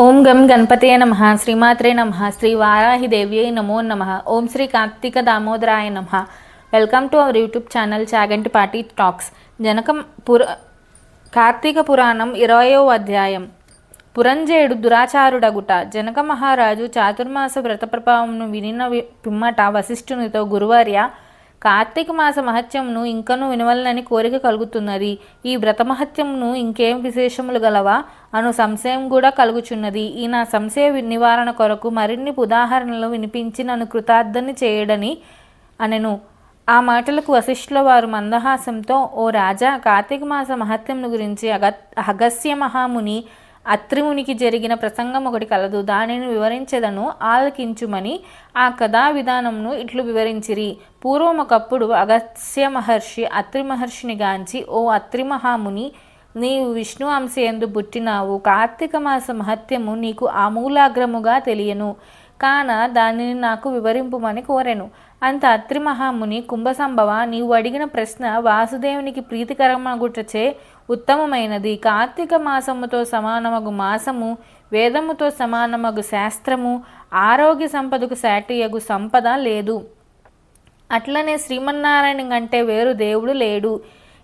ఓం గం గణపతయ నమః శ్రీమాత్రే నమః శ్రీ వారాహిదేవ్యై నమో నమః ఓం శ్రీ కార్తీక దామోదరాయ నమః. Welcome to our YouTube channel Chagantipati talks. Karthika Puranam 20వ అధ్యాయం. పురంజేయుడు దురాచారుడగుట. జనక మహారాజు చాతుర్మాస వ్రత ప్రభావంను వినిన పిమ్మట వశిష్ఠునితో, గురువర్య, కార్తీక మాస మహత్యమును ఇంకనూ వినవలనని కోరిక కలుగుతున్నది. ఈ వ్రత మహత్యమును ఇంకేం విశేషములు గలవా అను సంశయం కూడా కలుగుచున్నది. ఈ నా సంశయ నివారణ కొరకు మరిన్ని ఉదాహరణలు వినిపించి నన్ను కృతార్థని చేయడని అనెను. ఆ మాటలకు వశిష్ఠుల వారు మందహాసంతో, ఓ రాజా, కార్తీక మాస మహత్యమును గురించి అగస్త్య మహాముని అత్రిమునికి జరిగిన ప్రసంగం ఒకటి కలదు. దానిని వివరించెదను, ఆలకించుమని ఆ కథా విధానమును ఇట్లు వివరించిరి. పూర్వం ఒకప్పుడు అగస్త్య మహర్షి అత్రి మహర్షిని గాంచి, ఓ అత్రి మహాముని, నీవు విష్ణు అంశయందు పుట్టినావు. కార్తీక మాస మహత్యము నీకు ఆమూలాగ్రముగా తెలియను కాన దానిని నాకు వివరింపుమని కోరెను. అంత అత్రి మహాముని, కుంభసంభవ, నీవు అడిగిన ప్రశ్న వాసుదేవునికి ప్రీతికరమగుటచే ఉత్తమమైనది. కార్తీక మాసముతో సమానమగు మాసము, వేదముతో సమానమగు శాస్త్రము, ఆరోగ్య సంపదకు సాటియగు సంపద లేదు. అట్లనే శ్రీమన్నారాయణ కంటే వేరు దేవుడు లేడు.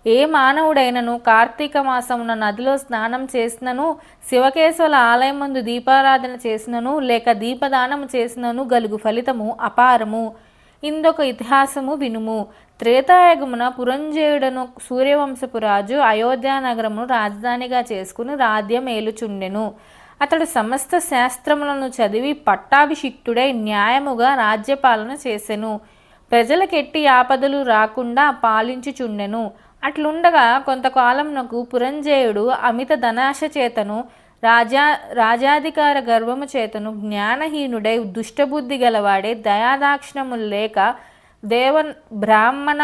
ఏ మానవుడైనను కార్తీక మాసమున నదిలో స్నానం చేసినను, శివకేశవుల ఆలయమందు దీపారాధన చేసినను, లేక దీపదానము చేసినను గలుగు ఫలితము అపారము. ఇందొక ఇతిహాసము వినుము. త్రేతాయుగమున పురంజేయుడను సూర్యవంశపు రాజు అయోధ్యానగరమును రాజధానిగా చేసుకుని రాజ్యం ఏలుచుండెను. అతడు సమస్త శాస్త్రములను చదివి పట్టాభిషిక్తుడై న్యాయముగా రాజ్యపాలన చేసెను. ప్రజలకెట్టి ఆపదలు రాకుండా పాలించుచుండెను. అట్లుండగా కొంతకాలమునకు పురంజేయుడు అమిత ధనాశ చేతను, రాజాధికార గర్వము చేతను జ్ఞానహీనుడై, దుష్టబుద్ధి గలవాడే, దయాదాక్షిణములు లేక బ్రాహ్మణ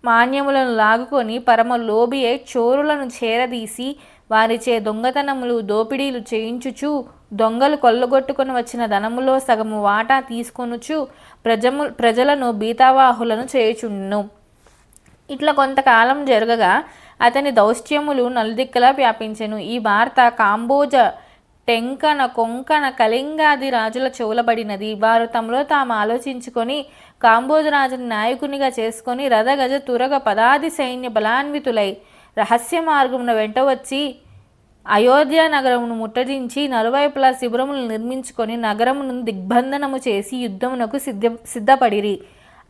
మాన్యములను లాగుకొని పరమ లోబి అయి చోరులను చేరదీసి వారిచే దొంగతనములు, దోపిడీలు చేయించుచు, దొంగలు కొల్లగొట్టుకొని వచ్చిన ధనములో సగము వాటా తీసుకొనుచు ప్రజలను బీతావాహులను చేయుచుండును. ఇట్లా కొంతకాలం జరగగా అతని దౌష్ట్యములు నలుదిక్కలా వ్యాపించెను. ఈ వార్త కాంబోజ, టెంకణ, కొంకణ, కళింగాది రాజుల చెవులబడినది. వారు తమలో తాము ఆలోచించుకొని కాంబోజరాజుని నాయకునిగా చేసుకొని రథగజ తురగ పదాది సైన్య బలాన్వితులై రహస్య మార్గమున వెంట వచ్చి అయోధ్య నగరమును ముట్టడించి నలువైపులా శిబిరములు నిర్మించుకొని నగరమును దిగ్బంధనము చేసి యుద్ధమునకు సిద్ధపడిరి.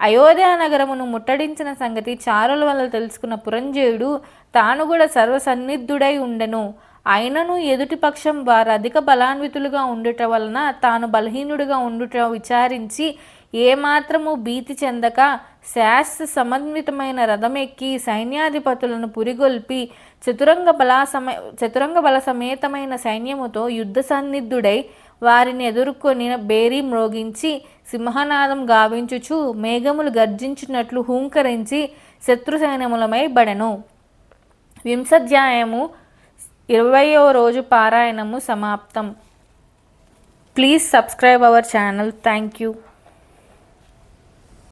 అయోధ్య నగరమును ముట్టడించిన సంగతి చారుల వల్ల తెలుసుకున్న పురంజేయుడు తాను కూడా సర్వసన్నిధుడై ఉండెను. అయినను ఎదుటి పక్షం వారు అధిక బలాన్వితులుగా ఉండుట వలన తాను బలహీనుడిగా ఉండుట విచారించి ఏమాత్రము భీతి చెందక శాస్త్ర సమన్వితమైన రథమెక్కి సైన్యాధిపతులను పురిగొల్పి చతురంగ బల సమేతమైన సైన్యముతో యుద్ధ సన్నిధుడై వారిని ఎదుర్కొని బేరీ మ్రోగించి సింహనాదం గావించుచు మేఘములు గర్జించినట్లు హూంకరించి శత్రు సైన్యములమై బడెను. 20వ అధ్యాయము 20వ రోజు పారాయణము సమాప్తం. Please subscribe our channel. Thank you.